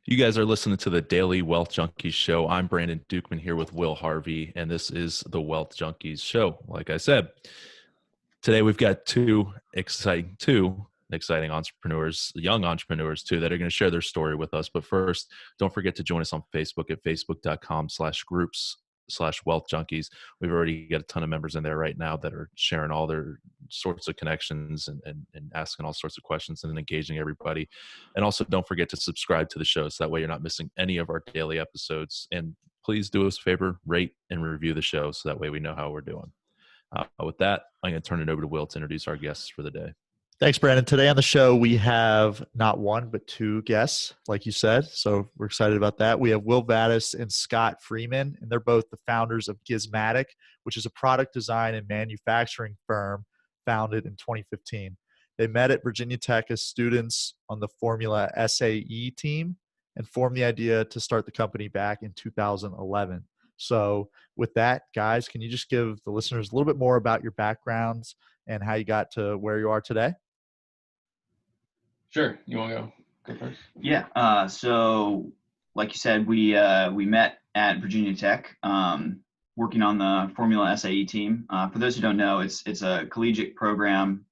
You guys are listening to the Daily Wealth Junkies show. I'm Brandon Dukeman here with Will Harvey, and this is the Wealth Junkies show. Like I said, today we've got two exciting entrepreneurs, young entrepreneurs too, that are going to share their story with us. But first, don't forget to join us on Facebook at facebook.com/groups/wealth junkies. We've already got a ton of members in there right now that are sharing all their sorts of connections and asking all sorts of questions and engaging everybody. And also don't forget to subscribe to the show so that way you're not missing any of our daily episodes. And please do us a favor, rate and review the show so that way we know how we're doing. With that, I'm going to turn it over to Will to introduce our guests for the day. Thanks, Brandon. Today on the show, we have not one, but two guests, like you said. So we're excited about that. We have Will Vatis and Scott Freeman, and they're both the founders of Gizmatic, which is a product design and manufacturing firm founded in 2015. They met at Virginia Tech as students on the Formula SAE team and formed the idea to start the company back in 2011. So with that, guys, can you just give the listeners a little bit more about your backgrounds and how you got to where you are today? Sure. You want to go first? Yeah. So like you said, we met at Virginia Tech, working on the Formula SAE team. For those who don't know, it's a collegiate program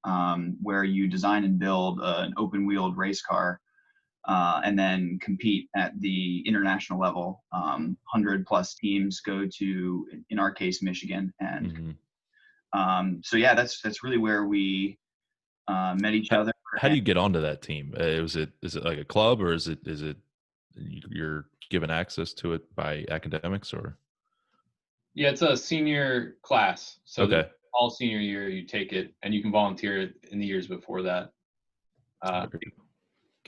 where you design and build an open-wheeled race car and then compete at the international level. 100 plus teams go to, in our case, Michigan. And so yeah, that's really where we met each other. How do you get onto that team? Is it like a club, or is it you're given access to it by academics, or? Yeah, it's a senior class. So okay. All senior year you take it, and you can volunteer in the years before that.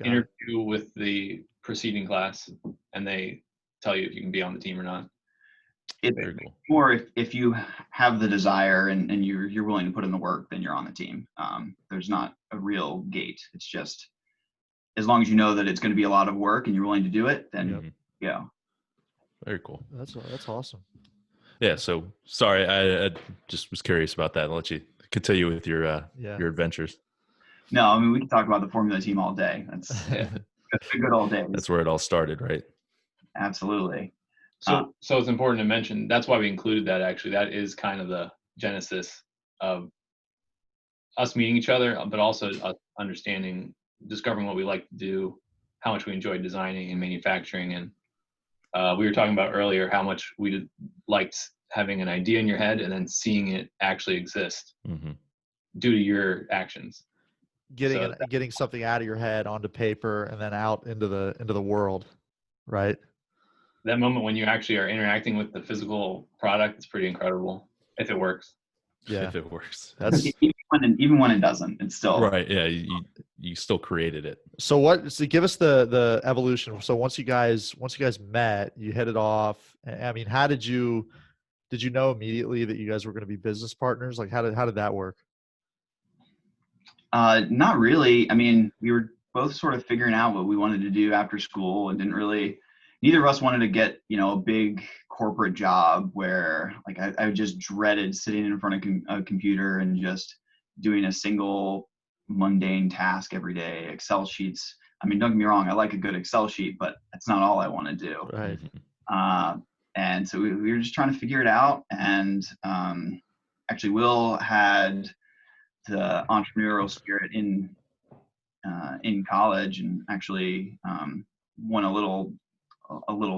Interview with the preceding class, and they tell you if you can be on the team or not. Or if you have the desire and you're willing to put in the work, then you're on the team. There's not a real gate. It's just as long as you know that it's going to be a lot of work and you're willing to do it, then go. Very cool. That's awesome. Yeah. So sorry, I just was curious about that. I'll let you continue with your adventures. No, I mean, we can talk about the Formula team all day. That's a good old days. That's where it all started, right? Absolutely. So it's important to mention, that's why we included that. Actually, that is kind of the genesis of us meeting each other, but also us discovering what we like to do, how much we enjoy designing and manufacturing. And we were talking about earlier how much we liked having an idea in your head and then seeing it actually exist due to your actions. Getting something out of your head onto paper and then out into the world, right? That moment when you actually are interacting with the physical product is pretty incredible if it works. Yeah, if it works. That's even when it doesn't, it's still right. Yeah, you still created it. So give us the evolution. So once you guys met, you hit it off. I mean, how did you know immediately that you guys were going to be business partners? Like how did that work? Not really. I mean, we were both sort of figuring out what we wanted to do after school and neither of us wanted to get, a big corporate job where like I just dreaded sitting in front of a computer and just doing a single mundane task every day. Excel sheets. I mean, don't get me wrong. I like a good Excel sheet, but that's not all I want to do. Right. And so we were just trying to figure it out. And actually Will had the entrepreneurial spirit in college and actually won a little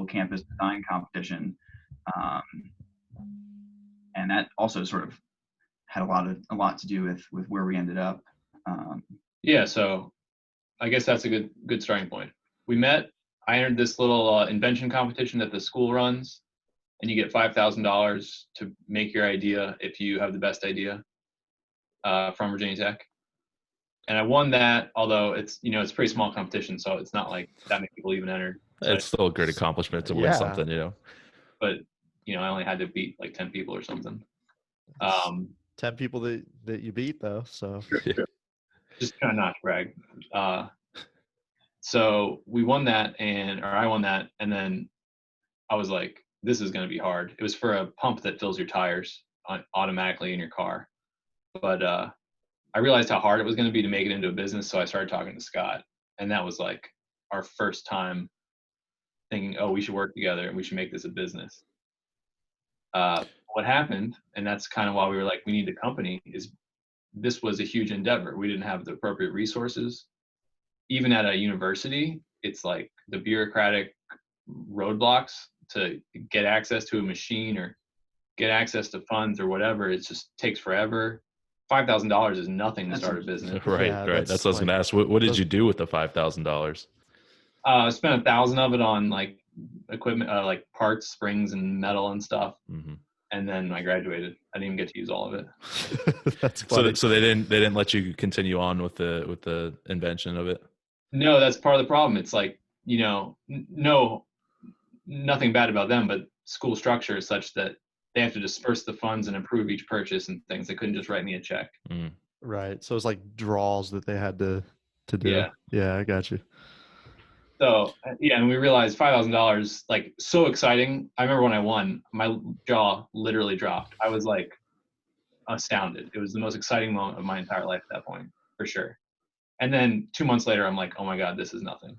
campus design competition, and that also sort of had a lot to do with where we ended up. So I guess that's a good starting point. We met. I entered this little invention competition that the school runs, and you get $5,000 to make your idea if you have the best idea from Virginia Tech. And I won that, although it's a pretty small competition, so it's not like that many people even entered. So it's still a great accomplishment to win something, But I only had to beat like 10 people or something. 10 people that you beat though, so just kind of not to brag. So we won that, I won that, and then I was like, this is going to be hard. It was for a pump that fills your tires automatically in your car, but I realized how hard it was going to be to make it into a business, so I started talking to Scott, and that was like our first time thinking, oh, we should work together and we should make this a business. What happened, and that's kind of why we were like, we need the company, is this was a huge endeavor. We didn't have the appropriate resources. Even at a university, it's like the bureaucratic roadblocks to get access to a machine or get access to funds or whatever. It just takes forever. $5,000 is nothing to start a business. Right, Yeah, right. That's what I was like, going to ask. What did you do with the $5,000? I spent $1,000 of it on like equipment, like parts, springs, and metal and stuff. Mm-hmm. And then I graduated. I didn't even get to use all of it. That's funny. So they didn't let you continue on with the invention of it. No, that's part of the problem. It's like, no, nothing bad about them, but school structure is such that they have to disperse the funds and approve each purchase and things. They couldn't just write me a check. Mm. Right. So it's like draws that they had to do. Yeah. Yeah, I got you. So yeah, and we realized $5,000, like, so exciting. I remember when I won, my jaw literally dropped. I was like astounded. It was the most exciting moment of my entire life at that point, for sure. And then 2 months later, I'm like, oh my God, this is nothing.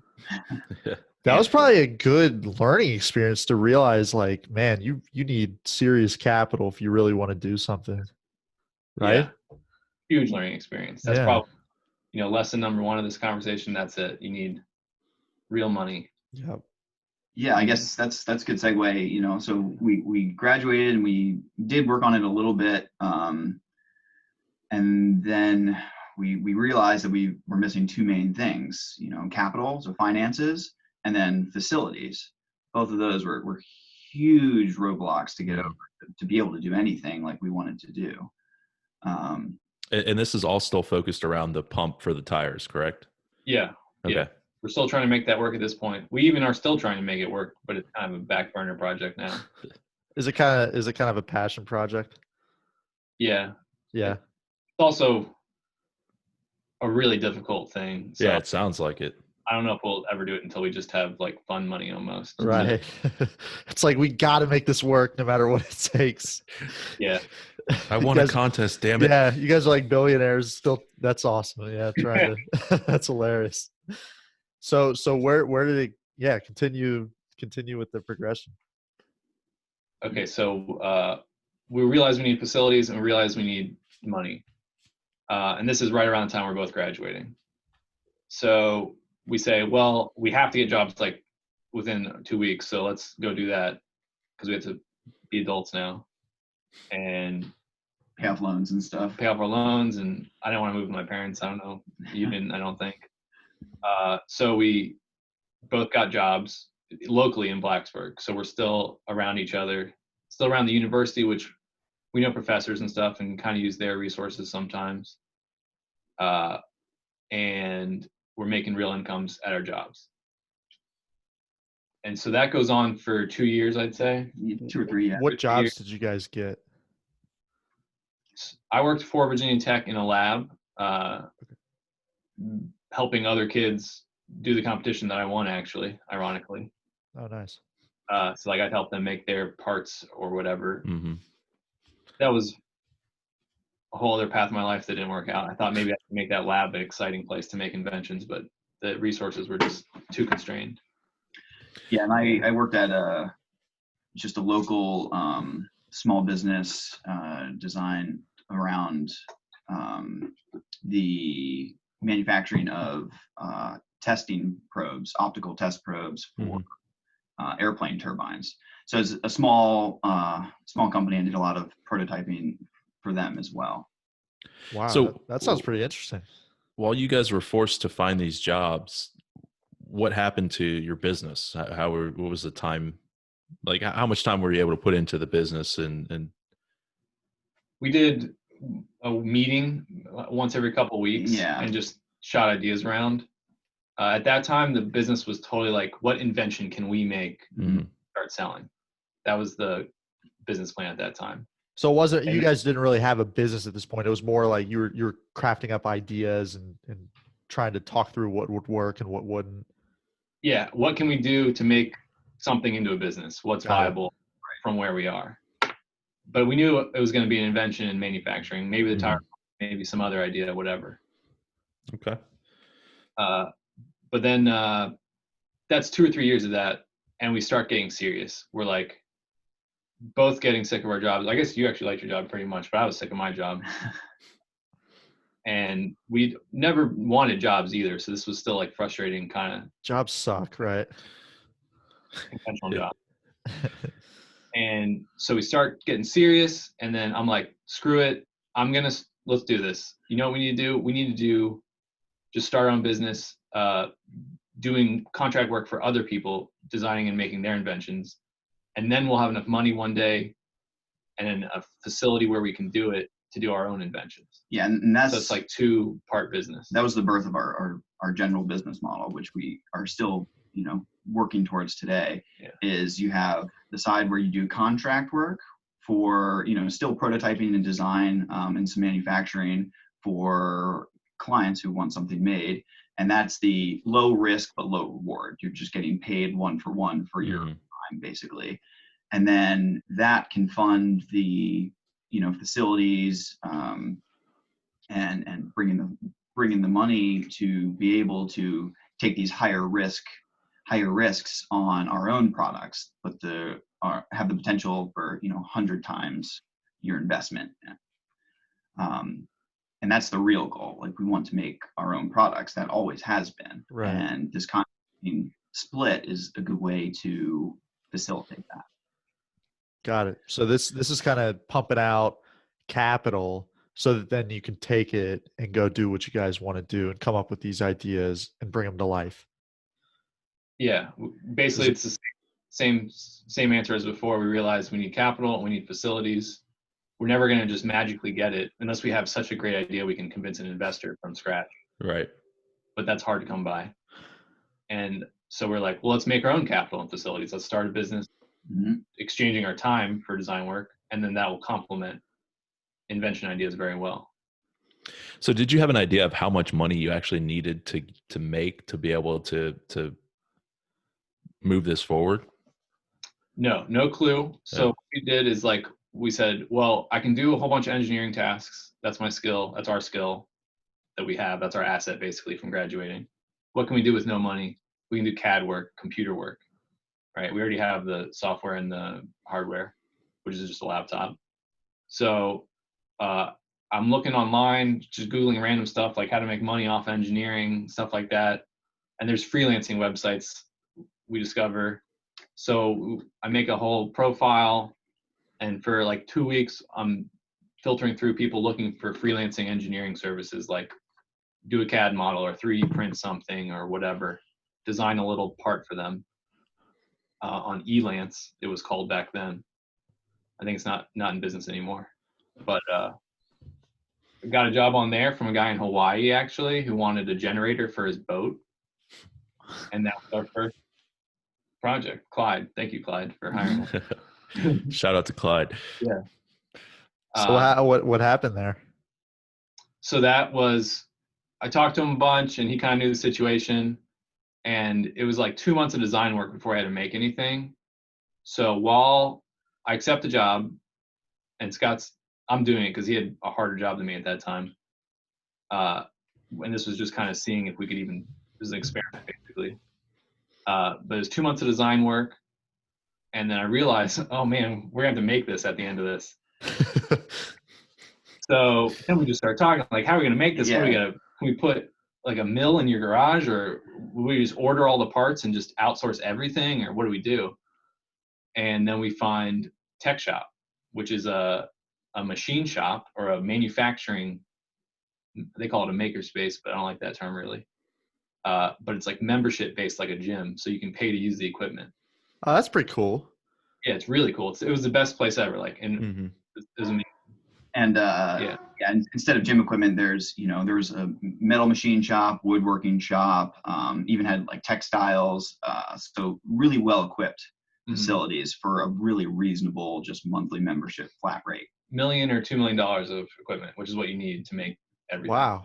That was probably a good learning experience to realize, like, man, you need serious capital if you really want to do something. Right? Yeah. Huge learning experience. That's probably, lesson number one of this conversation. That's it. You need real money. Yep. Yeah, I guess that's a good segue. So we graduated and we did work on it a little bit, and then we realized that we were missing two main things, capital, so finances, and then facilities. Both of those were huge roadblocks to get over to be able to do anything like we wanted to do. And this is all still focused around the pump for the tires, correct? Yeah. Okay. Yeah. We're still trying to make that work at this point. We even are still trying to make it work, but it's kind of a back burner project now. Is it kind of a passion project? Yeah. Yeah. It's also a really difficult thing. So Yeah, it sounds like it. I don't know if we'll ever do it until we just have like fun money almost. Right. It's like, we got to make this work no matter what it takes. Yeah. I won a contest, damn it. Yeah, you guys are like billionaires still. That's awesome. Yeah, trying to that's hilarious. So where did it continue with the progression? Okay, so we realized we need facilities and we realized we need money. And this is right around the time we're both graduating. So we say, well, we have to get jobs like within 2 weeks. So let's go do that because we have to be adults now and pay off loans and stuff. Pay off our loans. And I didn't want to move with my parents. I don't know. You didn't, I don't think. So we both got jobs locally in Blacksburg. So we're still around each other, still around the university, which we know professors and stuff and kind of use their resources sometimes. And we're making real incomes at our jobs. And so that goes on for 2 years, I'd say. 2 or 3, yeah. What jobs did you guys get? I worked for Virginia Tech in a lab, helping other kids do the competition that I won, actually, ironically. Oh, nice. So like I'd help them make their parts or whatever. Mm-hmm. That was a whole other path in my life that didn't work out. I thought maybe I could make that lab an exciting place to make inventions, but the resources were just too constrained. Yeah, and I worked at just a local small business design around the manufacturing of testing probes, optical test probes for airplane turbines. So it's a small company, and did a lot of prototyping for them as well. Wow, So that sounds pretty interesting. While you guys were forced to find these jobs, what happened to your business? What was the time? Like, how much time were you able to put into the business? And we did a meeting once every couple of weeks, and just shot ideas around. At that time, the business was totally like, what invention can we make, start selling? That was the business plan at that time. So it wasn't, you guys didn't really have a business at this point. It was more like you were crafting up ideas and trying to talk through what would work and what wouldn't. Yeah. What can we do to make something into a business? What's viable from where we are? But we knew it was going to be an invention in manufacturing, maybe the tire, maybe some other idea, whatever. Okay. But then that's 2 or 3 years of that. and we start getting serious. We're like both getting sick of our jobs. I guess you actually liked your job pretty much, but I was sick of my job. And we never wanted jobs either. So this was still like frustrating kind of Jobs suck, right? conventional job. And so we start getting serious, and then I'm like, screw it. Let's do this. You know what we need to do? We need to just start our own business, doing contract work for other people, designing and making their inventions. And then we'll have enough money one day and then a facility where we can do it to do our own inventions. Yeah, and that's so it's like 2-part business. That was the birth of our general business model, which we are still, working towards today. Yeah. Is you have the side where you do contract work for, still prototyping and design, and some manufacturing for clients who want something made. And that's the low risk but low reward. You're just getting paid one for one for your time, basically. And then that can fund the facilities, and bringing the money to be able to take these higher risks on our own products, but have the potential for 100 times your investment. And that's the real goal. Like, we want to make our own products. That always has been. Right. And this contracting split is a good way to facilitate that. Got it. So this is kind of pumping out capital so that then you can take it and go do what you guys want to do and come up with these ideas and bring them to life. Yeah, basically it's the same answer as before. We realize we need capital, we need facilities. We're never going to just magically get it unless we have such a great idea we can convince an investor from scratch. Right. But that's hard to come by. And so we're like, well, let's make our own capital and facilities. Let's start a business, exchanging our time for design work, and then that will complement invention ideas very well. So did you have an idea of how much money you actually needed to make to be able to move this forward? No clue. So what we did is, like, we said, well, I can do a whole bunch of engineering tasks. That's my skill. That's our skill that we have. That's our asset, basically, from graduating. What can we do with no money? We can do CAD work, computer work, right? We already have the software and the hardware, which is just a laptop. So I'm looking online, just Googling random stuff, like how to make money off engineering, stuff like that. And there's freelancing websites we discover. So I make a whole profile, and for like 2 weeks, I'm filtering through people looking for freelancing engineering services, like do a CAD model or 3D print something or whatever, design a little part for them on Elance, it was called back then. I think it's not in business anymore. But I got a job on there from a guy in Hawaii, actually, who wanted a generator for his boat. And that was our first project. Clyde. Thank you, Clyde, for hiring us. Shout out to Clyde. Yeah. So what happened there? So that was, I talked to him a bunch, and he kind of knew the situation. And it was like 2 months of design work before I had to make anything. So while I accept the job, and I'm doing it because he had a harder job than me at that time. And this was just kind of seeing if we could even, this is an experiment, basically. But it was 2 months of design work. And then I realized, oh man, we're going to have to make this at the end of this. So then we just started talking, like, how are we going to make this? Yeah. Can we put like a mill in your garage, or will we just order all the parts and just outsource everything, or what do we do? And then we find Tech Shop, which is a machine shop or a manufacturing, they call it a makerspace, but I don't like that term really. But it's like membership based, like a gym. So you can pay to use the equipment. Oh, that's pretty cool. Yeah, it's really cool. It was the best place ever. Like, and it was amazing. And and instead of gym equipment, there's a metal machine shop, woodworking shop, even had like textiles. So really well equipped facilities for a really reasonable, just monthly membership flat rate. $1 million or $2 million of equipment, which is what you need to make everything. Wow.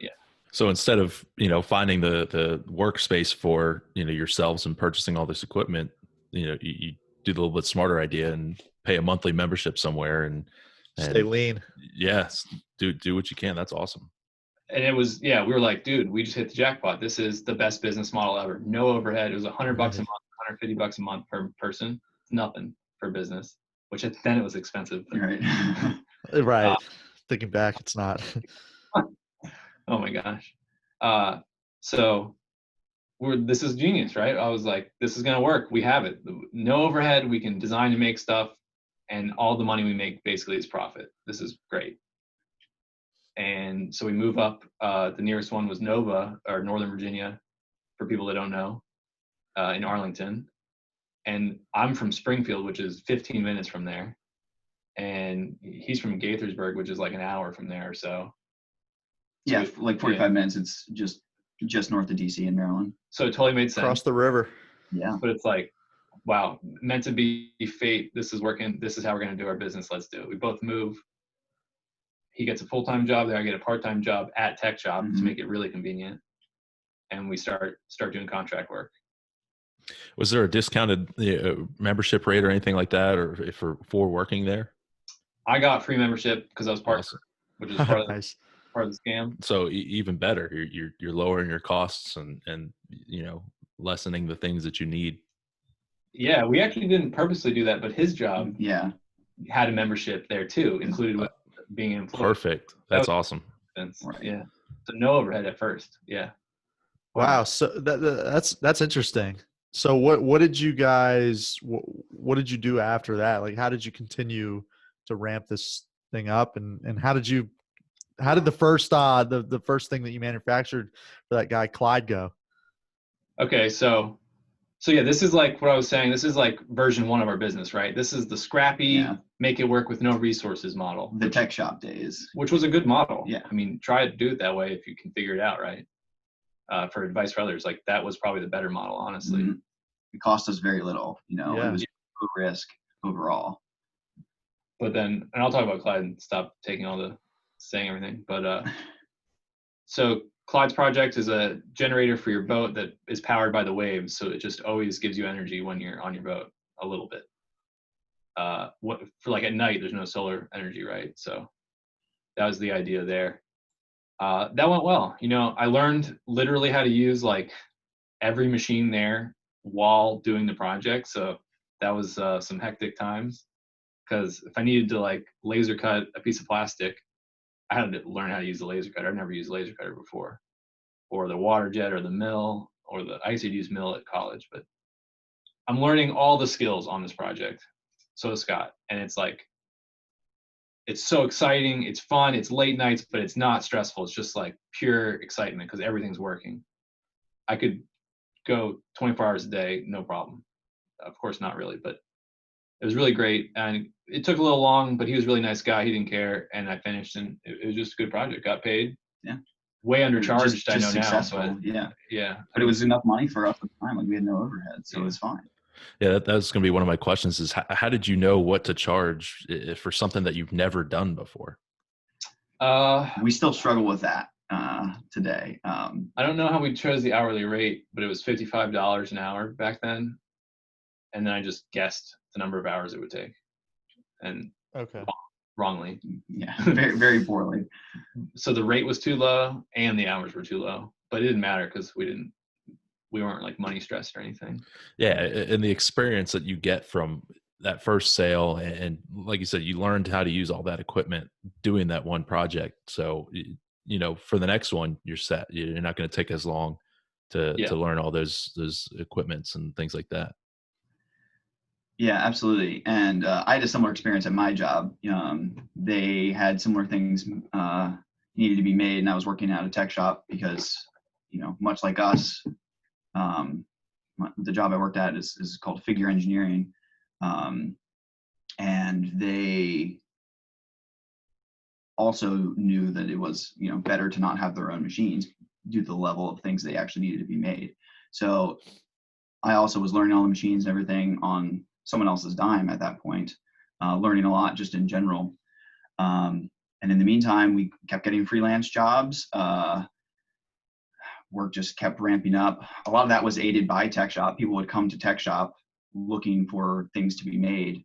Yeah. So instead of, finding the workspace for, yourselves and purchasing all this equipment, you do the little bit smarter idea and pay a monthly membership somewhere and stay lean. Yes. Do what you can. That's awesome. And it was, we were like, dude, we just hit the jackpot. This is the best business model ever. No overhead. It was $100 a month, $150 a month per person. It's nothing for business, which then it was expensive. Right. Right. Thinking back, it's not. Oh my gosh. So this is genius, right? I was like, this is going to work. We have it. No overhead. We can design and make stuff, and all the money we make basically is profit. This is great. And so we move up. The nearest one was Nova, or Northern Virginia, for people that don't know, in Arlington. And I'm from Springfield, which is 15 minutes from there. And he's from Gaithersburg, which is like an hour from there or so. Yeah, like 45 minutes. It's just north of DC in Maryland. So it totally made sense. Across the river. Yeah. But it's like, wow, meant to be fate. This is working. This is how we're going to do our business. Let's do it. We both move. He gets a full-time job there. I get a part-time job at Tech Shop to make it really convenient. And we start doing contract work. Was there a discounted membership rate or anything like that, or for working there? I got free membership because I was part, which is part of, Nice. part of the scam. So even better, you're lowering your costs and lessening the things that you need. Yeah, we actually didn't purposely do that, but his job had a membership there too, included with being an employee. Perfect. That's awesome. Yeah. So no overhead at first. Yeah. Wow. So that's interesting. So what did you guys what did you do after that? Like, how did you continue to ramp this thing up, and how did the first the first thing that you manufactured for that guy Clyde go? Okay, so yeah, this is like what I was saying. This is like version 1 of our business, right? This is the scrappy, make it work with no resources model. The Tech Shop days. Which was a good model. Yeah. I mean, try to do it that way if you can figure it out, right? For advice for others, like that was probably the better model, honestly. Mm-hmm. It cost us very little, It was low risk overall. But then, and I'll talk about Clyde and stop taking all the saying everything. But so Clyde's project is a generator for your boat that is powered by the waves. So it just always gives you energy when you're on your boat a little bit. For like at night, there's no solar energy, right? So that was the idea there. That went well. I learned literally how to use like every machine there while doing the project. So that was some hectic times, because if I needed to like laser cut a piece of plastic, I had to learn how to use the laser cutter. I'd never used a laser cutter before, or the water jet, or the mill, or I used to use mill at college, but I'm learning all the skills on this project. So is Scott. And it's like, it's so exciting. It's fun. It's late nights, but it's not stressful. It's just like pure excitement because everything's working. I could go 24 hours a day, no problem. Of course, not really, but it was really great. And it took a little long, but he was a really nice guy. He didn't care. And I finished, and it was just a good project. Got paid. Yeah. Way undercharged, just I know successful. now. But yeah. But it was enough money for us at the time. Like, we had no overhead, so it was fine. Yeah, that was going to be one of my questions is how did you know what to charge for something that you've never done before? We still struggle with that today. I don't know how we chose the hourly rate, but it was $55 an hour back then. And then I just guessed the number of hours it would take. And wrongly. Yeah, very, very poorly. So the rate was too low and the hours were too low, but it didn't matter because we weren't like money stressed or anything. Yeah. And the experience that you get from that first sale, and like you said, you learned how to use all that equipment doing that one project. So, for the next one, you're set. You're not going to take as long to learn all those equipments and things like that. Yeah, absolutely. And I had a similar experience at my job. They had similar things needed to be made, and I was working at a tech shop because, much like us, the job I worked at is called figure engineering. And they also knew that it was, better to not have their own machines due to the level of things they actually needed to be made. So I also was learning all the machines and everything on someone else's dime at that point, learning a lot just in general. And in the meantime, we kept getting freelance jobs. Work just kept ramping up. A lot of that was aided by Tech Shop. People would come to Tech Shop looking for things to be made.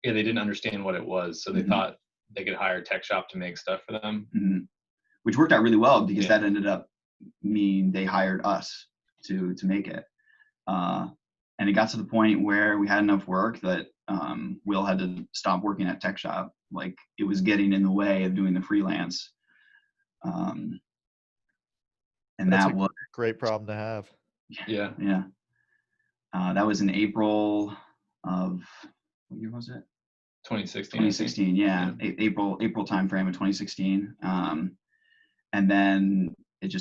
They didn't understand what it was, so they thought they could hire Tech Shop to make stuff for them. Which worked out really well because that ended up meaning they hired us to make it. And it got to the point where we had enough work that Will had to stop working at tech shop. Like, it was getting in the way of doing the freelance. And That's that a was great problem to have. Yeah. yeah. That was in April of, what year was it? 2016. 2016. Yeah. April timeframe of 2016. And then it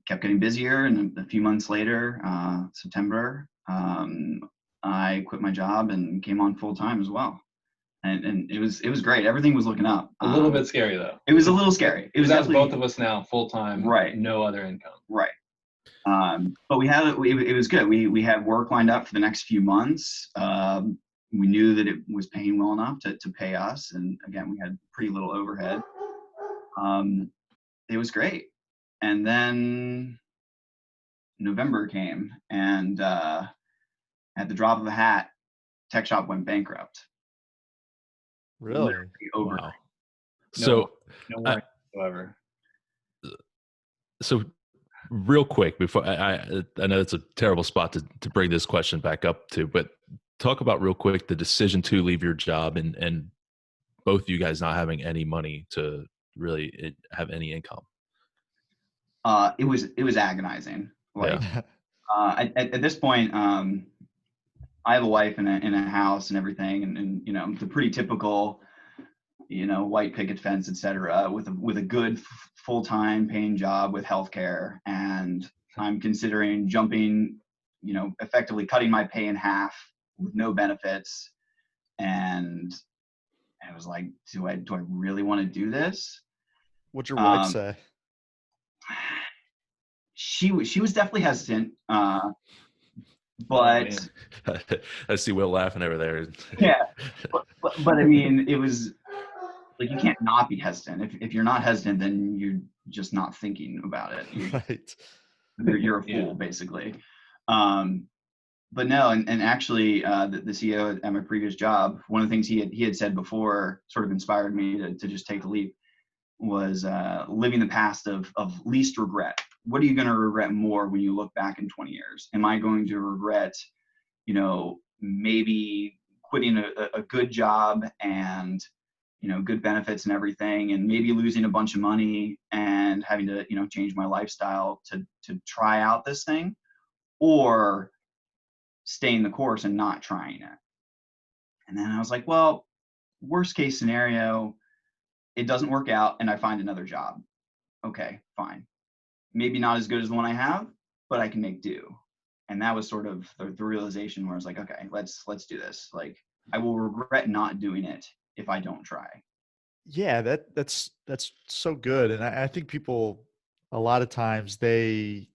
kept getting busier. And a few months later, September, I quit my job and came on full time as well. And it was great. Everything was looking up. A little bit scary though. It was a little scary. It was That's definitely both of us now, full time, right. No other income. Right. But it was good. We had work lined up for the next few months. We knew that it was paying well enough to pay us. And again, we had pretty little overhead. It was great. And then November came, and at the drop of a hat, Tech Shop went bankrupt. Really? Literally over. Wow. So, No worry whatsoever. So real quick before I know it's a terrible spot to bring this question back up to, but talk about real quick the decision to leave your job and both of you guys not having any money to really have any income. It was agonizing. Like, Yeah. at this point, I have a wife and a house and everything, and you know, the pretty typical, you know, white picket fence, etc., with a good full-time paying job with healthcare. And I'm considering jumping, you know, effectively cutting my pay in half with no benefits. And I was like, do I really want to do this? What'd your wife say? She was definitely hestant, but I see Will laughing over there. yeah, but I mean, it was like, you can't not be hesitant. If you're not hesitant, then you're just not thinking about it. Right. You're a fool, basically. But no, and actually, the CEO at my previous job, one of the things he had said before sort of inspired me to just take the leap, was living the past of least regret. What are you going to regret more when you look back in 20 years? Am I going to regret, you know, maybe quitting a good job and, you know, good benefits and everything, and maybe losing a bunch of money and having to, you know, change my lifestyle to try out this thing, or staying the course and not trying it? And then I was like, well, worst case scenario, it doesn't work out and I find another job. Okay, fine. Maybe not as good as the one I have, but I can make do. And that was sort of the realization where I was like, okay, let's do this. Like, I will regret not doing it if I don't try. Yeah, that's so good. And I think people, a lot of times they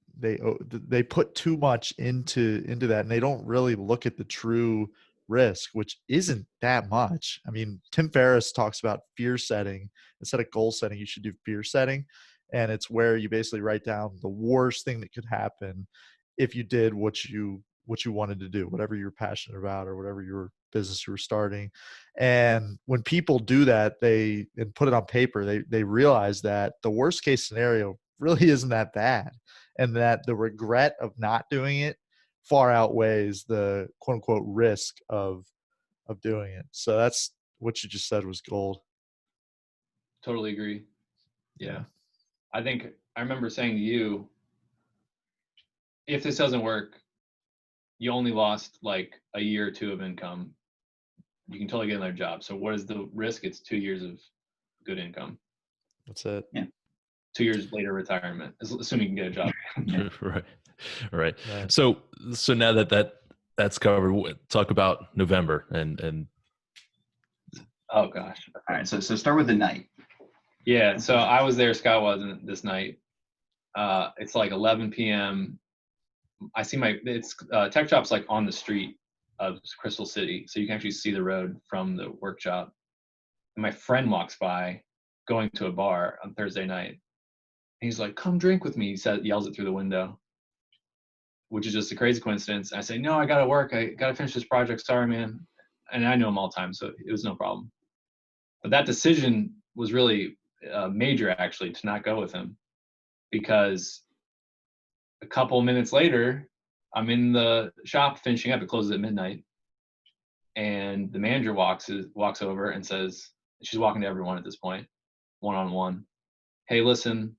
put too much into that, and they don't really look at the true risk, which isn't that much. I mean, Tim Ferriss talks about fear setting. Instead of goal setting, you should do fear setting. And it's where you basically write down the worst thing that could happen if you did what you wanted to do, whatever you're passionate about or whatever your business you were starting. And when people do that, and put it on paper, they realize that the worst case scenario really isn't that bad, and that the regret of not doing it far outweighs the quote unquote risk of doing it. So that's what you just said was gold. Totally agree. Yeah. I think I remember saying to you, if this doesn't work, you only lost like a year or two of income. You can totally get another job. So what is the risk? It's 2 years of good income. That's it. Yeah. 2 years later, retirement, assuming you can get a job. Right. Right. Right. So now that's covered, talk about November and Oh gosh. All right. So start with the night. Yeah. So I was there. Scott wasn't this night. It's like 11 p.m. I see it's Tech Shop's like on the street of Crystal City, so you can actually see the road from the workshop. And my friend walks by, going to a bar on Thursday night. And he's like, "Come drink with me," he yells it through the window, which is just a crazy coincidence. I say, "No, I gotta work. I gotta finish this project. Sorry, man." And I know him all the time, so it was no problem. But that decision was really major, actually, to not go with him, because a couple minutes later, I'm in the shop finishing up. It closes at midnight. And the manager walks over and says, she's walking to everyone at this point, one-on-one. Hey, listen,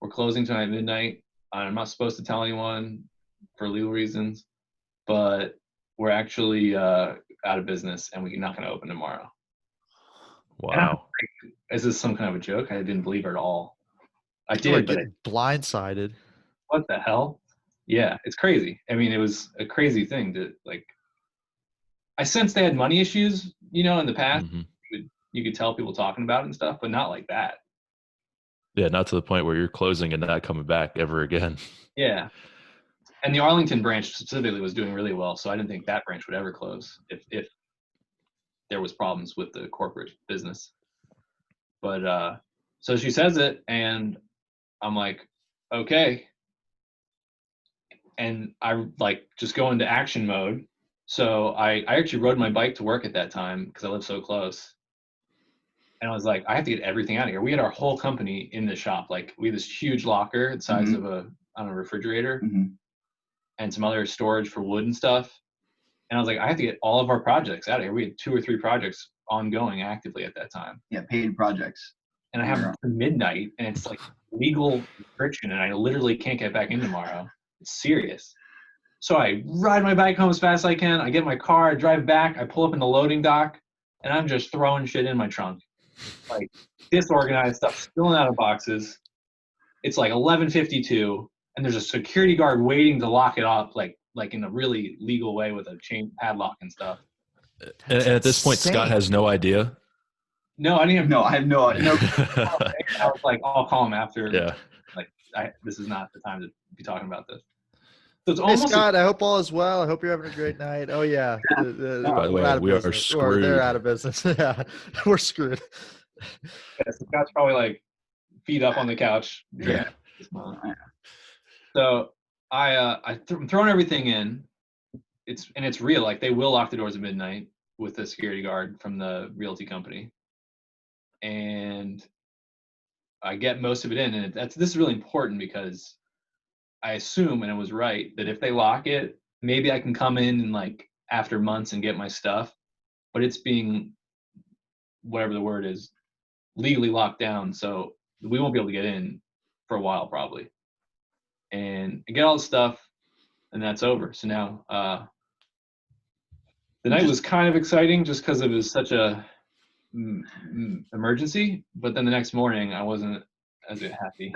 we're closing tonight at midnight. I'm not supposed to tell anyone for legal reasons, but we're actually out of business and we're not going to open tomorrow. Wow. Like, is this some kind of a joke? I didn't believe her at all. I People are did, but getting blindsided. what the hell? Yeah, it's crazy. I mean, it was a crazy thing to like. I sensed they had money issues, you know, in the past. Mm-hmm. You could tell people talking about it and stuff, but not like that. Yeah, not to the point where you're closing and not coming back ever again. Yeah. And the Arlington branch specifically was doing really well, so I didn't think that branch would ever close if there was problems with the corporate business. But so she says it, and I'm like, okay. And I like just go into action mode. So I actually rode my bike to work at that time because I live so close. And I was like, I have to get everything out of here. We had our whole company in the shop. Like we had this huge locker the size of a refrigerator and some other storage for wood and stuff. And I was like, I have to get all of our projects out of here. We had 2 or 3 projects ongoing actively at that time. Yeah, paid projects. And I have them to midnight, and it's like legal restriction, and I literally can't get back in tomorrow. It's serious. So I ride my bike home as fast as I can. I get in my car, I drive back, I pull up in the loading dock, and I'm just throwing shit in my trunk. Like disorganized stuff spilling out of boxes. It's like 11:52, and there's a security guard waiting to lock it up, like in a really legal way with a chain padlock and stuff. And at this point, Scott has no idea. No, I didn't have. No, I have no. I was like, I'll call him after. Yeah. Like, this is not the time to be talking about this. So it's Hey, almost. Scott, I hope all is well. I hope you're having a great night. Oh, yeah. By the way, out of we are business. Or screwed. they're out of business. Yeah, we're screwed. Yeah, so Scott's probably like feet up on the couch. Yeah. So I'm throwing everything in. It's real. Like they will lock the doors at midnight with the security guard from the realty company. And I get most of it in, and this is really important because I assume, and it was right, that if they lock it, maybe I can come in and like after months and get my stuff, but it's being, whatever the word is, legally locked down, so we won't be able to get in for a while probably. And I get all the stuff, and that's over. So now the night was kind of exciting just because it was such a emergency, but then the next morning I wasn't as happy.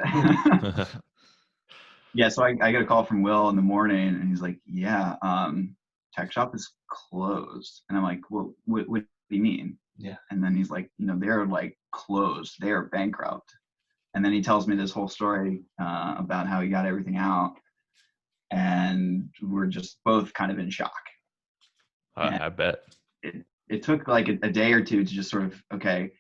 Yeah, so I got a call from Will in the morning, and he's like, "Yeah, tech shop is closed." And I'm like, "Well, what do you mean?" Yeah. And then he's like, they're like closed. They're bankrupt. And then he tells me this whole story about how he got everything out, and we're just both kind of in shock. I bet. It took like a day or two to just sort of, okay,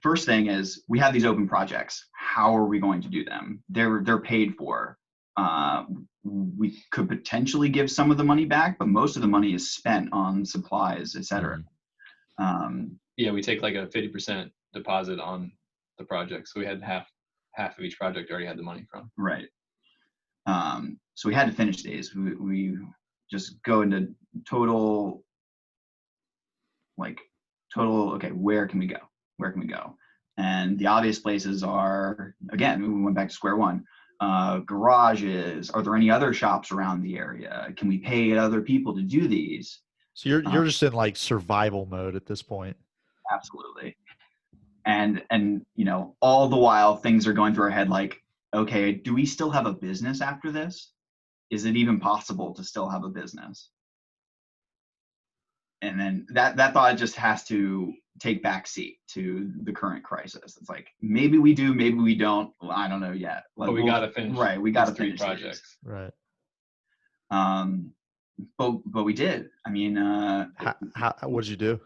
first thing is we have these open projects. How are we going to do them? They're paid for. We could potentially give some of the money back, but most of the money is spent on supplies, et cetera. Yeah, we take like a 50% deposit on the project. So we had half of each project already had the money from. Right. So we had to finish these. We just go into total, okay, where can we go? Where can we go? And the obvious places are, again, we went back to square one. Garages. Are there any other shops around the area? Can we pay other people to do these? So you're just in like survival mode at this point. Absolutely. And all the while things are going through our head like, okay, do we still have a business after this? Is it even possible to still have a business? And then that thought just has to take back seat to the current crisis. It's like, maybe we do, maybe we don't. Well, I don't know yet. But we got to finish. Right. We got to 3 finish projects. these. Right. But we did. I mean, what did you do?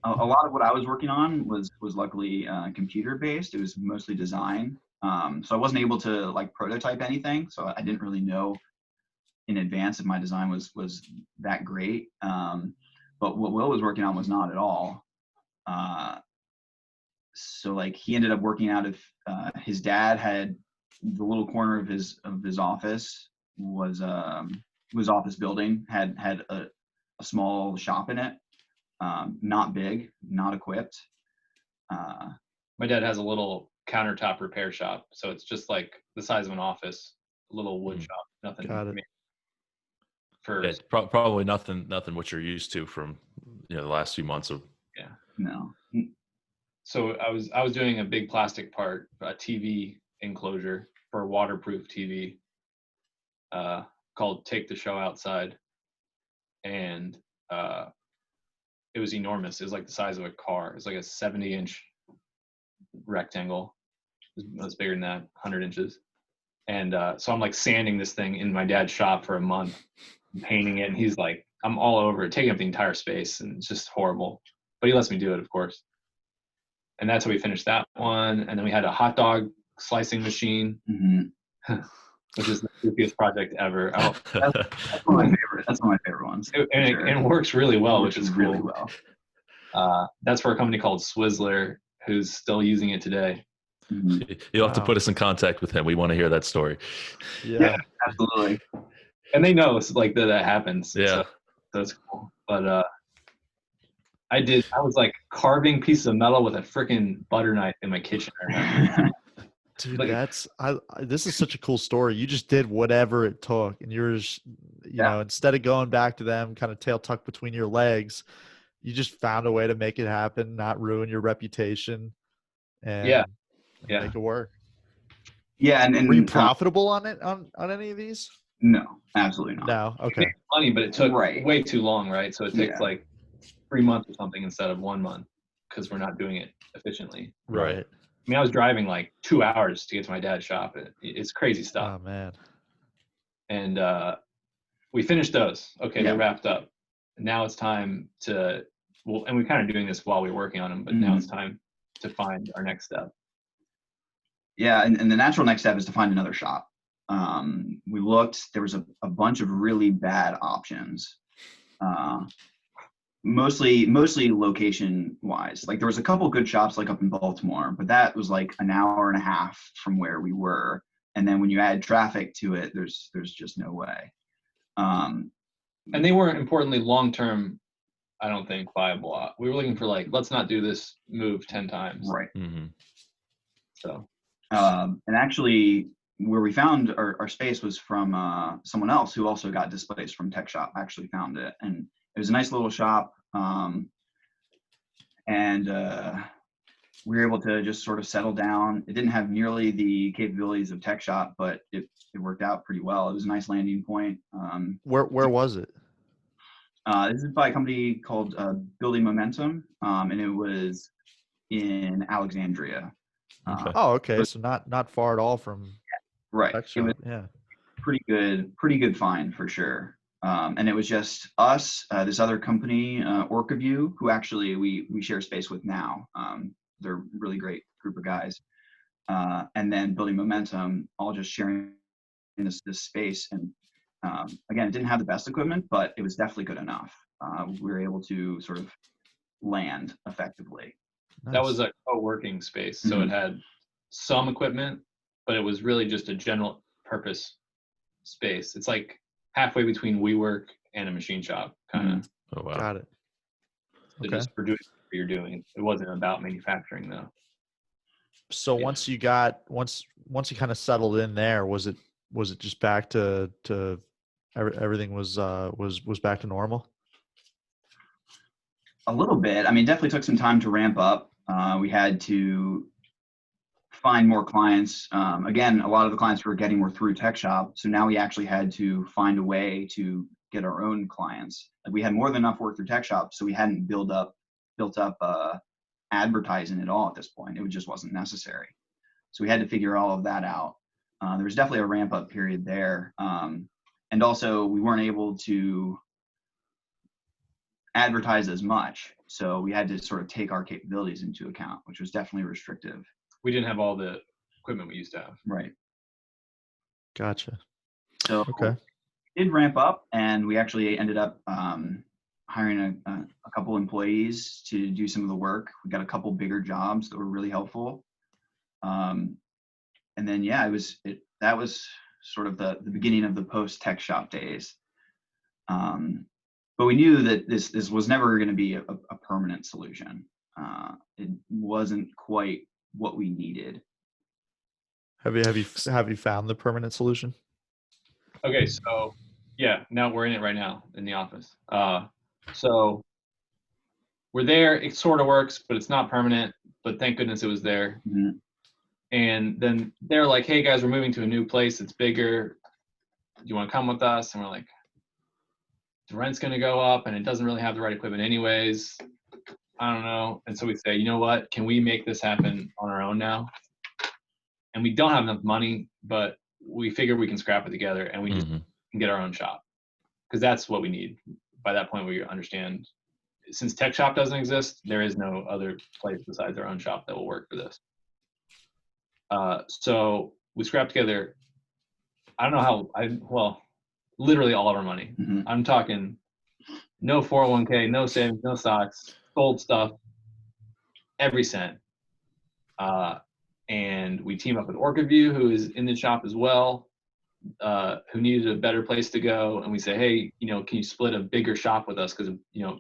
A lot of what I was working on was luckily computer based. It was mostly design. So I wasn't able to like prototype anything. So I didn't really know in advance if my design was that great. But what Will was working on was not at all. So like he ended up working out of his dad had the little corner of his office was was office building, had a small shop in it, not big, not equipped. My dad has a little countertop repair shop, so it's just like the size of an office, a little wood shop, nothing. Got it. For Yeah, it's probably nothing what you're used to from the last few months of. yeah. No. So I was doing a big plastic part, a TV enclosure for a waterproof TV, called "Take the Show Outside," and it was enormous. It was like the size of a car. It was like a 70-inch rectangle. It was bigger than that, 100 inches. And so I'm like sanding this thing in my dad's shop for a month, painting it, and he's like, I'm all over it, taking up the entire space, and it's just horrible. But he lets me do it, of course. And that's how we finished that one. And then we had a hot dog slicing machine, Mm-hmm. which is the goofiest project ever. That's one of my favorite. That's one of my favorite ones. And it works really well, It which is works cool. really well. That's for a company called Swizzler, who's still using it today. Mm-hmm. You'll have to put us in contact with him. We want to hear that story. Yeah. Absolutely. And they know like that happens. Yeah. So that's cool. But I was like carving pieces of metal with a freaking butter knife in my kitchen. I remember. Dude, Like- this is such a cool story. You just did whatever it took, and you're just, instead of going back to them kind of tail tucked between your legs, you just found a way to make it happen, not ruin your reputation, and Yeah. make it work. Yeah, and Were you profitable on it on any of these? No, absolutely not. No. It Okay. made money, but it took Right. way too long, right? So it takes Yeah. like 3 months or something instead of 1 month because we're not doing it efficiently. Right. I mean, I was driving like 2 hours to get to my dad's shop. It's crazy stuff. Oh man. And we finished those. Okay, Yeah. they're wrapped up. Now it's time to, and we're kind of doing this while we're working on them, but now it's time to find our next step. Yeah, and the natural next step is to find another shop. We looked, there was a bunch of really bad options. Mostly location wise. Like there was a couple good shops like up in Baltimore, but that was like an hour and a half from where we were. And then when you add traffic to it, there's just no way. And they weren't importantly long-term, I don't think, viable. We were looking for like, let's not do this move 10 times. Right. Mm-hmm. So. And actually where we found our space was from someone else who also got displaced from Tech Shop, actually found it. And it was a nice little shop. And we were able to just sort of settle down. It didn't have nearly the capabilities of Tech Shop, but it worked out pretty well. It was a nice landing point. Where was it? This is by a company called Building Momentum, and it was in Alexandria. Okay. Oh, okay. So not far at all from Right. Tech It Shop. was Yeah. pretty good find for sure. And it was just us, this other company, OrcaView, who actually we share space with now. They're a really great group of guys. And then Building Momentum, all just sharing in this space. And again, it didn't have the best equipment, but it was definitely good enough. We were able to sort of land effectively. That was a co-working space. So it had some equipment, but it was really just a general purpose space. It's like halfway between WeWork and a machine shop, kind of. Oh wow. Got it. So Okay. just for doing what you're doing. It wasn't about manufacturing though. So Yeah. once you kind of settled in there, was it just back to everything was back to normal? A little bit. I mean, definitely took some time to ramp up. We had to find more clients. Again, a lot of the clients we were getting were through Tech Shop. So now we actually had to find a way to get our own clients. Like we had more than enough work through Tech Shop, so we hadn't built up advertising at all at this point. It just wasn't necessary. So we had to figure all of that out. There was definitely a ramp up period there. And also we weren't able to advertise as much. So we had to sort of take our capabilities into account, which was definitely restrictive. We didn't have all the equipment we used to have. Right. Gotcha. So Okay. we did ramp up, and we actually ended up hiring a couple employees to do some of the work. We got a couple bigger jobs that were really helpful. And then, yeah, that was sort of the beginning of the post Tech Shop days. But we knew that this was never going to be a permanent solution. It wasn't quite what we needed. Have you found the permanent solution? Okay, so yeah, now we're in it right now in the office. So we're there. It sort of works, but it's not permanent. But thank goodness it was there. Mhm. And then they're like, "Hey guys, we're moving to a new place. It's bigger. Do you want to come with us?" And we're like, "The rent's going to go up, and it doesn't really have the right equipment anyways. I don't know." And so we say, "You know what? Can we make this happen on our own now?" And we don't have enough money, but we figure we can scrap it together, and we just can get our own shop, because that's what we need. By that point, we understand, since tech shop doesn't exist, there is no other place besides our own shop that will work for this. So we scrapped together, I don't know how, literally all of our money. Mhm. I'm talking no 401k, no savings, no stocks, sold stuff, every cent. And we team up with OrcaView, who is in the shop as well, who needed a better place to go. And we say, "Hey, can you split a bigger shop with us? Because,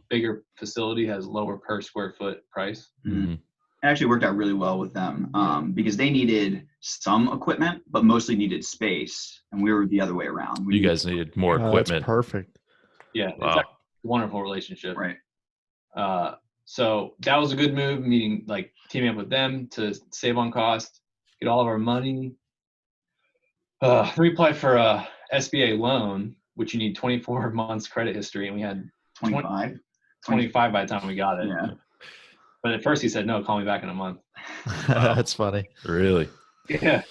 bigger facility has lower per square foot price." Mm-hmm. It actually worked out really well with them because they needed some equipment, but mostly needed space. And we were the other way around. You guys needed more equipment. That's perfect. Yeah. Wow. It's actually a wonderful relationship. Right. So that was a good move, teaming up with them to save on cost, get all of our money. We applied for a SBA loan, which you need 24 months credit history, and we had 25 by the time we got it. Yeah. But at first he said, "No, call me back in a month." Wow. That's funny. Really? Yeah.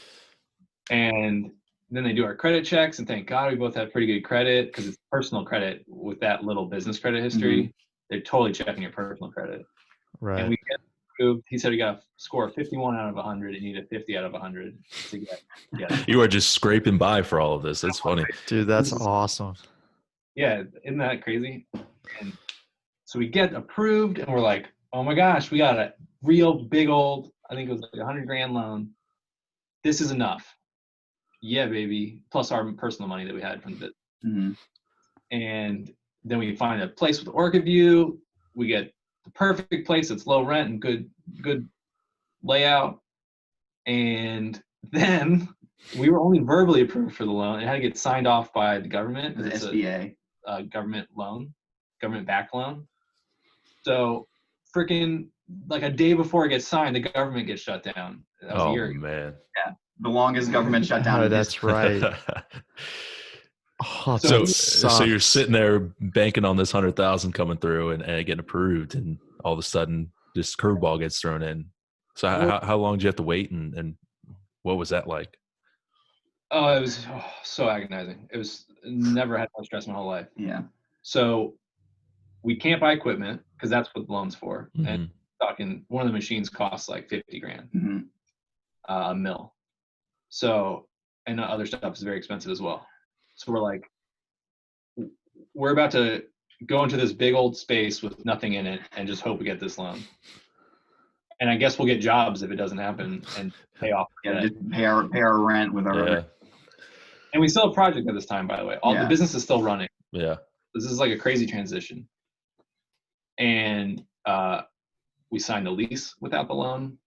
And then they do our credit checks, and thank God we both have pretty good credit, because it's personal credit with that little business credit history. They're totally checking your personal credit. Right. And we get approved. He said we got to score 51 out of 100 and need a 50 out of 100 to get. You are just scraping by for all of this. That's funny. Dude, that's awesome. Yeah, isn't that crazy? And so we get approved, and we're like, "Oh my gosh, we got a real big old, I think it was like $100,000 loan. This is enough." Yeah, baby. Plus our personal money that we had from it. Mm-hmm. And then we find a place with OrcaView. We get the perfect place that's low rent and good layout. And then we were only verbally approved for the loan. It had to get signed off by the government. The It's SBA. a government loan, government-backed loan. So freaking like a day before it gets signed, the government gets shut down. That was a year ago. Man. Yeah. The longest government shutdown. Oh, that's right. Oh, so you're sitting there banking on this 100,000 coming through and getting approved, and all of a sudden this curveball gets thrown in. So how long did you have to wait, and what was that like? Oh, it was so agonizing. It was never had much stress my whole life. Yeah. So we can't buy equipment because that's what the loan's for. And talking, one of the machines costs like $50,000 a mill. So, and other stuff is very expensive as well. So we're like, we're about to go into this big old space with nothing in it and just hope we get this loan. And I guess we'll get jobs if it doesn't happen and pay off. Yeah, just pay our rent with our rent. And we still have a project at this time, by the way. The business is still running. Yeah. This is like a crazy transition. And we signed a lease without the loan.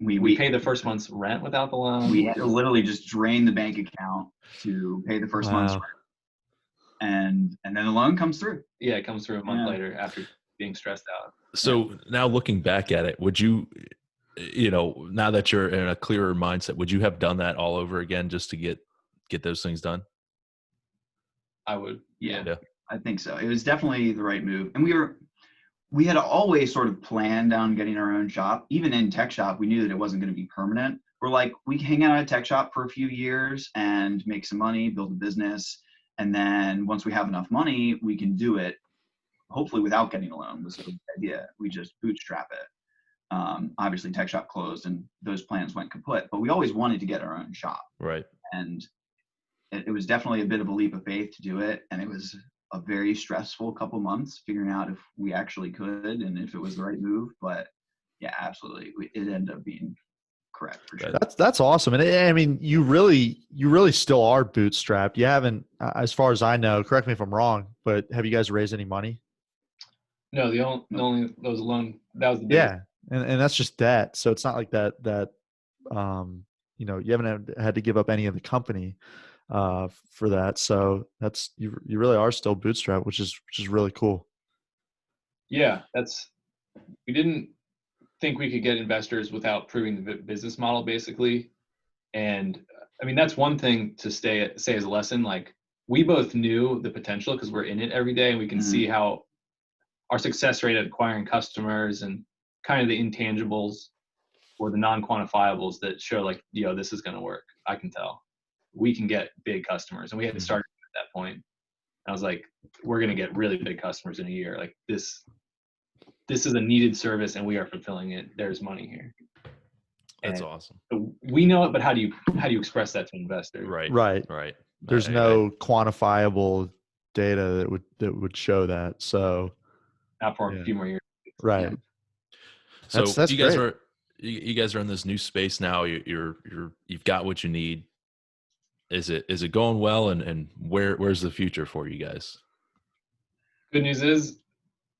We paid the first month's rent without the loan. We had to literally just drain the bank account to pay the first month's rent. And then the loan comes through. Yeah, it comes through a month later after being stressed out. So now looking back at it, would you, now that you're in a clearer mindset, would you have done that all over again just to get those things done? I would. Yeah. I think so. It was definitely the right move. And we had always sort of planned on getting our own shop. Even in tech shop, we knew that it wasn't going to be permanent. We're like, we can hang out at a tech shop for a few years and make some money, build a business. And then once we have enough money, we can do it, hopefully without getting a loan was the idea. We just bootstrap it. Obviously tech shop closed and those plans went kaput, but we always wanted to get our own shop. Right. And it was definitely a bit of a leap of faith to do it. And it was a very stressful couple months figuring out if we actually could and if it was the right move. But yeah, absolutely. It ended up being Correct. For sure. That's awesome. And I mean, you really still are bootstrapped. You haven't, as far as I know, correct me if I'm wrong, but have you guys raised any money? No, the only that was a loan. That was the biggest. Yeah. And that's just debt. So it's not like that, you haven't had to give up any of the company for that. So that's, you really are still bootstrapped, which is really cool. Yeah, we didn't think we could get investors without proving the business model, basically. And I mean, that's one thing to say as a lesson. Like, we both knew the potential because we're in it every day, and we can see how our success rate at acquiring customers and kind of the intangibles or the non-quantifiables that show like, this is going to work. I can tell we can get big customers, and we had to start at that point. And I was like, we're going to get really big customers in a year. Like, this is a needed service, and we are fulfilling it. There's money here. That's awesome. We know it, but how do you express that to investors? Right. There's no quantifiable data that would show that. So not for a few more years. Right. Yeah. So that's you guys great. you guys are in this new space now. You've got what you need. Is it going well, and where's the future for you guys? Good news is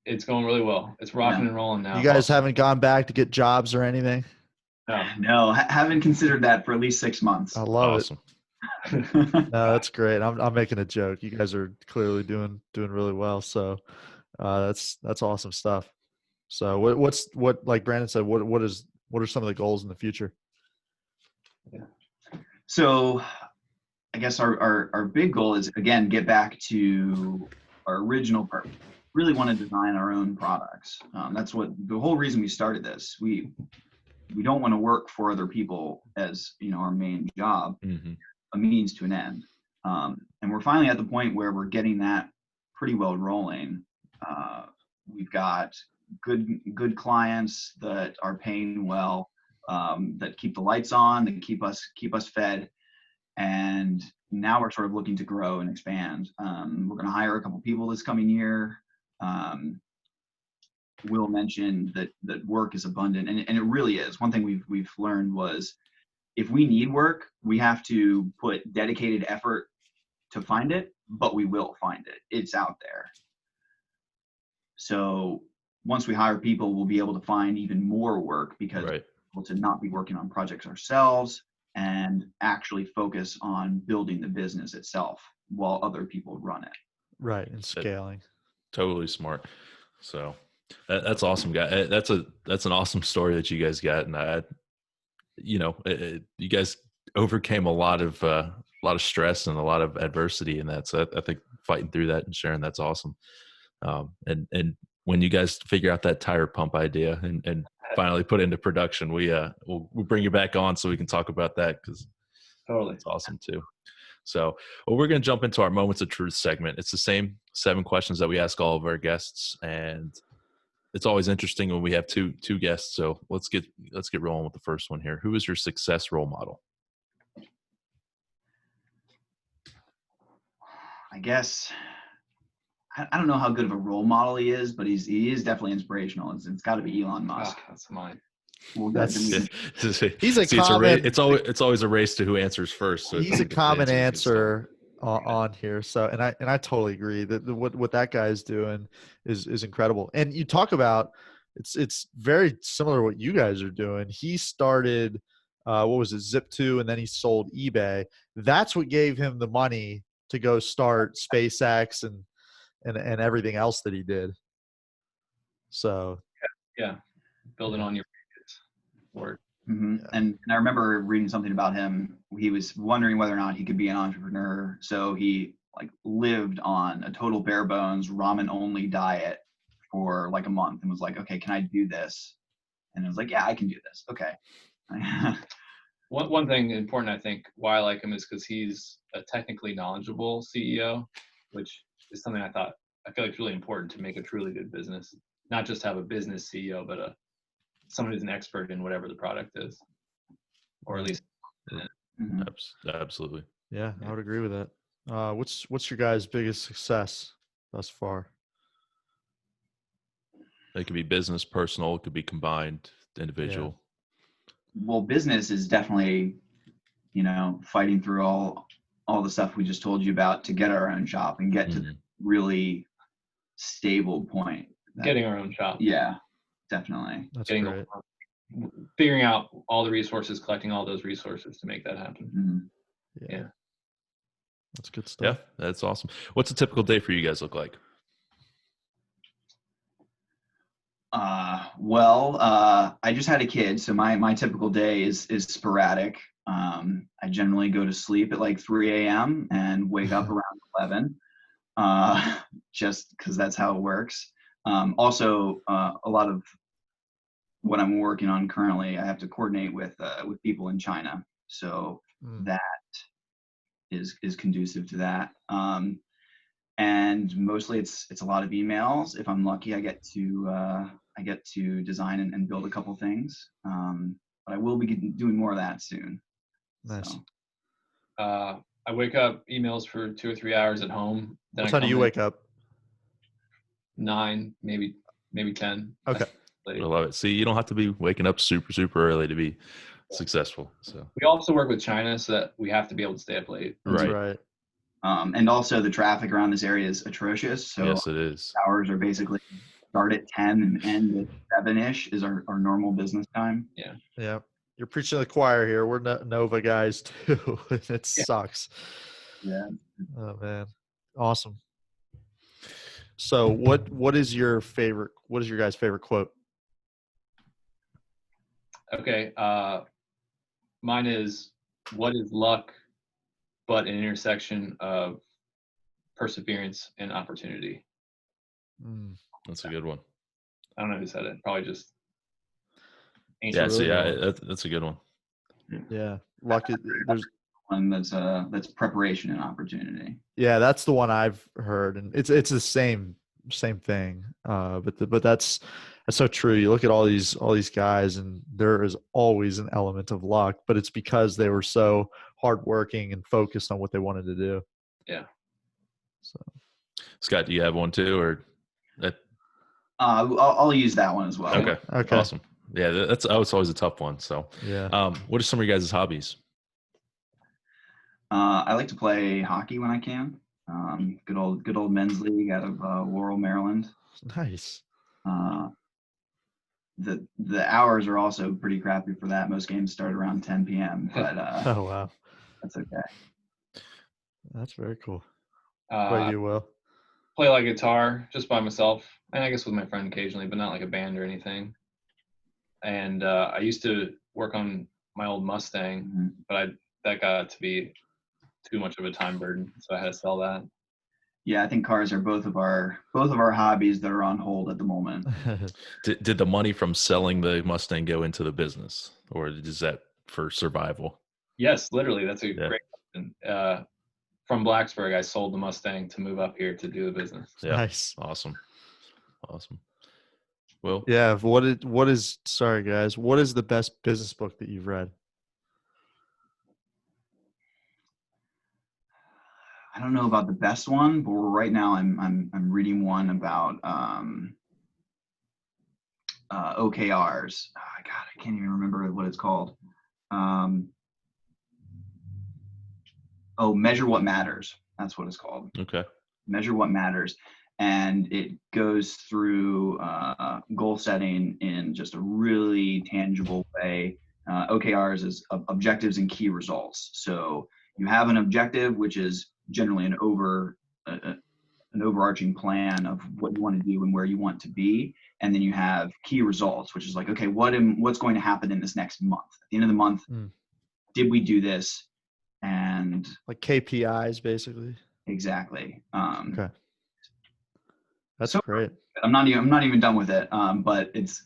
it's going really well. It's rocking and rolling now. You guys haven't gone back to get jobs or anything? No, haven't considered that for at least 6 months. I love it. No, that's great. I'm making a joke. You guys are clearly doing really well. So that's awesome stuff. So what like Brandon said, what are some of the goals in the future? So I guess our big goal is, again, get back to our original purpose. Really want to design our own products. That's what the whole reason we started this. We don't want to work for other people as our main job, a means to an end. And we're finally at the point where we're getting that pretty well rolling. We've got good clients that are paying well, that keep the lights on, that keep us fed. And now we're sort of looking to grow and expand. We're going to hire a couple people this coming year. Will mentioned that work is abundant, and it really is. One thing we've learned was, if we need work, we have to put dedicated effort to find it, but we will find it. It's out there. So once we hire people, we'll be able to find even more work, because we're able to not be working on projects ourselves and actually focus on building the business itself while other people run it. Right, and scaling. Totally smart. So that's awesome, guy. That's an awesome story that you guys got, and you guys overcame a lot of stress and a lot of adversity in that. So I think fighting through that and sharing, that's awesome. And when you guys figure out that tire pump idea and finally put it into production, we'll bring you back on so we can talk about that, because totally, it's awesome too. So, we're going to jump into our Moments of Truth segment. It's the same 7 questions that we ask all of our guests, and it's always interesting when we have two guests. So let's get rolling with the first one here. Who is your success role model? I guess I don't know how good of a role model he is, but he is definitely inspirational. It's got to be Elon Musk. That's mine. Well, he's a common. It's always a race to who answers first. So he's a common answer on here. So and I totally agree that what that guy is doing is incredible. And you talk about it's very similar to what you guys are doing. He started what was it, Zip2, and then he sold eBay. That's what gave him the money to go start SpaceX and everything else that he did. So yeah, building on your work. Mm-hmm. Yeah. And I remember reading something about him. He was wondering whether or not he could be an entrepreneur. So he lived on a total bare bones ramen only diet for a month, and was like, okay, can I do this? And it was like, yeah, I can do this. Okay. One thing important, I think, why I like him is because he's a technically knowledgeable CEO, which is something I feel like it's really important to make a truly good business. Not just have a business CEO, but someone who's an expert in whatever the product is, or at least. Absolutely. Yeah, I would agree with that. What's your guys' biggest success thus far? It could be business, personal. It could be combined, individual. Well, business is definitely, fighting through all the stuff we just told you about to get our own shop and get to the really stable point. Getting our own shop. Yeah, definitely. That's Getting great. figuring out all the resources, collecting all those resources to make that happen. Mm-hmm. Yeah. That's good stuff. Yeah, that's awesome. What's a typical day for you guys look like? I just had a kid, so my typical day is sporadic. I generally go to sleep at like 3 a.m. and wake up around 11, just because that's how it works. Also, a lot of what I'm working on currently, I have to coordinate with people in China, so that is conducive to that. And mostly it's a lot of emails. If I'm lucky, I get to design and build a couple things. But I will be doing more of that soon. Nice. So. I wake up, emails for 2 or 3 hours at home. Then What time do you wake up? 9, maybe 10. Okay. I love it. See, you don't have to be waking up super, super early to be successful. So we also work with China, so that we have to be able to stay up late. That's right. And also the traffic around this area is atrocious. So yes, it is. Hours are basically start at 10 and end at 7-ish is our normal business time. Yeah. Yeah. You're preaching to the choir here. We're Nova guys too. It sucks. Yeah. Oh man. Awesome. So what is your guys' favorite quote? Okay. Mine is, what is luck but an intersection of perseverance and opportunity? That's a good one. I don't know who said it. Probably just ancient. That's a good one. Yeah. Luck is, there's one that's preparation and opportunity. Yeah, that's the one I've heard, and it's the same thing. But that's so true. You look at all these guys, and there is always an element of luck, but it's because they were so hardworking and focused on what they wanted to do. Yeah. So, Scott, do you have one too, or that? I'll use that one as well. Okay. Awesome. Yeah, that's always a tough one. So, yeah. What are some of your guys' hobbies? I like to play hockey when I can. Good old men's league out of Laurel, Maryland. Nice. The hours are also pretty crappy for that. Most games start around 10 p.m. But oh wow, that's okay. That's very cool. What you will? Play like guitar just by myself, and I guess with my friend occasionally, but not like a band or anything. And I used to work on my old Mustang, but that got to be too much of a time burden, so I had to sell that. Yeah, I think cars are both of our hobbies that are on hold at the moment. Did the money from selling the Mustang go into the business, or is that for survival? Yes, literally. That's a great question. From Blacksburg, I sold the Mustang to move up here to do the business. Yeah. Nice. Awesome. Well, yeah. Sorry guys, what is the best business book that you've read? I don't know about the best one, but right now I'm reading one about OKRs. Oh, God, I can't even remember what it's called. Measure What Matters. That's what it's called. Okay. Measure What Matters. And it goes through goal setting in just a really tangible way. OKRs is objectives and key results. So you have an objective, which is generally an overarching plan of what you want to do and where you want to be. And then you have key results, which is like, okay, what's going to happen in this next month? At the end of the month, did we do this? And like KPIs, basically. Exactly. Okay. That's so great. I'm not even done with it, but it's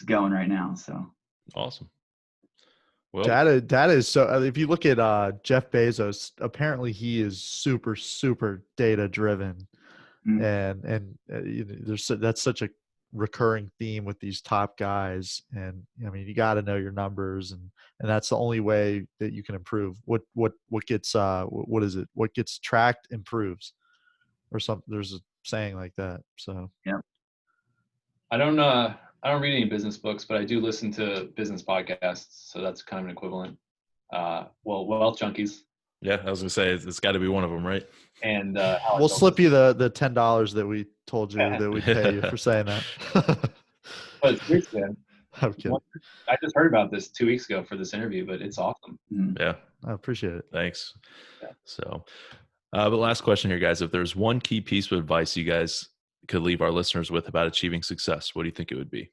going right now. So awesome. Well, that is so. If you look at Jeff Bezos, apparently he is super data driven, and that's such a recurring theme with these top guys. And I mean, you got to know your numbers, and that's the only way that you can improve. What gets what is it? What gets tracked improves, or something. There's a saying like that. So yeah. I don't I don't read any business books, but I do listen to business podcasts. So that's kind of an equivalent. Wealth Junkies. Yeah, I was gonna say it's got to be one of them, right? And We'll slip you the $10 that we told you that we'd pay you for saying that. But seriously, I'm kidding. I just heard about this 2 weeks ago for this interview, but it's awesome. Yeah, I appreciate it. thanks. Yeah. So, but last question here, guys. If there's one key piece of advice you guys could leave our listeners with about achieving success, what do you think it would be?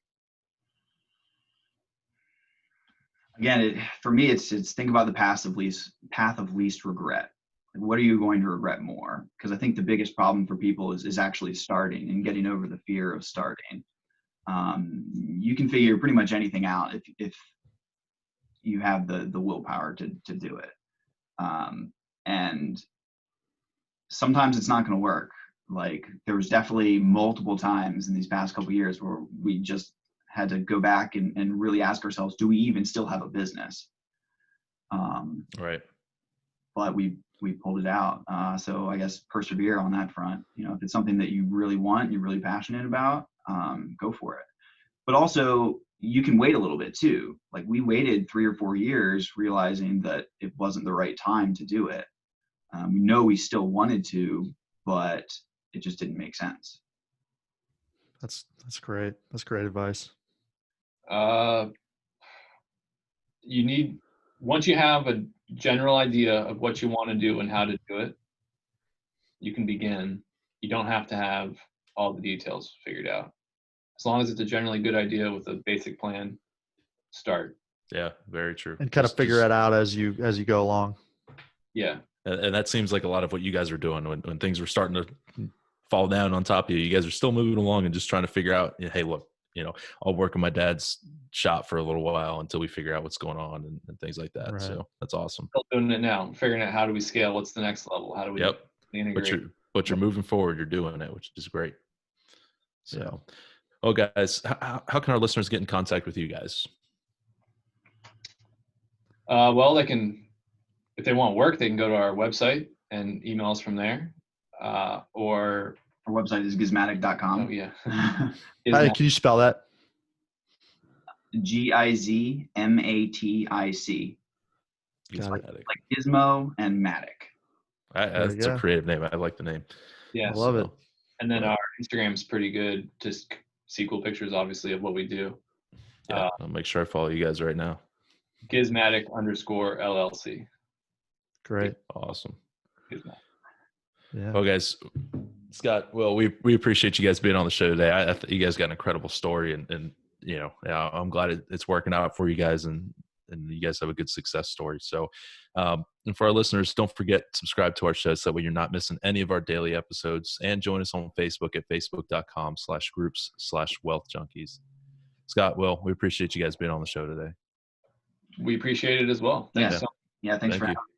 Again, for me, it's think about the path of least regret. Like, what are you going to regret more? Because I think the biggest problem for people is actually starting and getting over the fear of starting. You can figure pretty much anything out if you have the willpower to do it. And sometimes it's not going to work. Like, there was definitely multiple times in these past couple of years where we just had to go back and really ask ourselves, do we even still have a business? Right. But we pulled it out. So I guess persevere on that front. If it's something that you really want, you're really passionate about, go for it. But also, you can wait a little bit too. Like, we waited 3 or 4 years realizing that it wasn't the right time to do it. We know we still wanted to, but it just didn't make sense. That's great. That's great advice. Once you have a general idea of what you want to do and how to do it, you can begin. You don't have to have all the details figured out. As long as it's a generally good idea with a basic plan, start. Yeah, very true. And kind of figure it out as you go along. Yeah. And that seems like a lot of what you guys are doing when things were starting to fall down on top of you. You guys are still moving along and just trying to figure out, hey, look, I'll work in my dad's shop for a little while until we figure out what's going on and things like that. Right. So that's awesome. Still doing it now, figuring out how do we scale? What's the next level? How do we integrate? But you're moving forward. You're doing it, which is great. So, well, guys, how can our listeners get in contact with you guys? Well, they can, if they want work, they can go to our website and email us from there. Or our website is gizmatic.com. Oh, yeah. Can you spell that? GIZMATIC. Like Gizmo and Matic. That's a creative name. I like the name. Yeah, I love it. And then our Instagram is pretty good. Just see cool pictures, obviously, of what we do. Yeah, I'll make sure I follow you guys right now. Gizmatic_LLC. Great. Awesome. Gizmatic. Yeah. Well, guys, Scott, we appreciate you guys being on the show today. I you guys got an incredible story, and I'm glad it's working out for you guys, and you guys have a good success story. So, and for our listeners, don't forget to subscribe to our show so that way you're not missing any of our daily episodes, and join us on Facebook at facebook.com/groups/wealthjunkies. Scott, Will, we appreciate you guys being on the show today. We appreciate it as well. Thanks. Yeah, thanks for having me.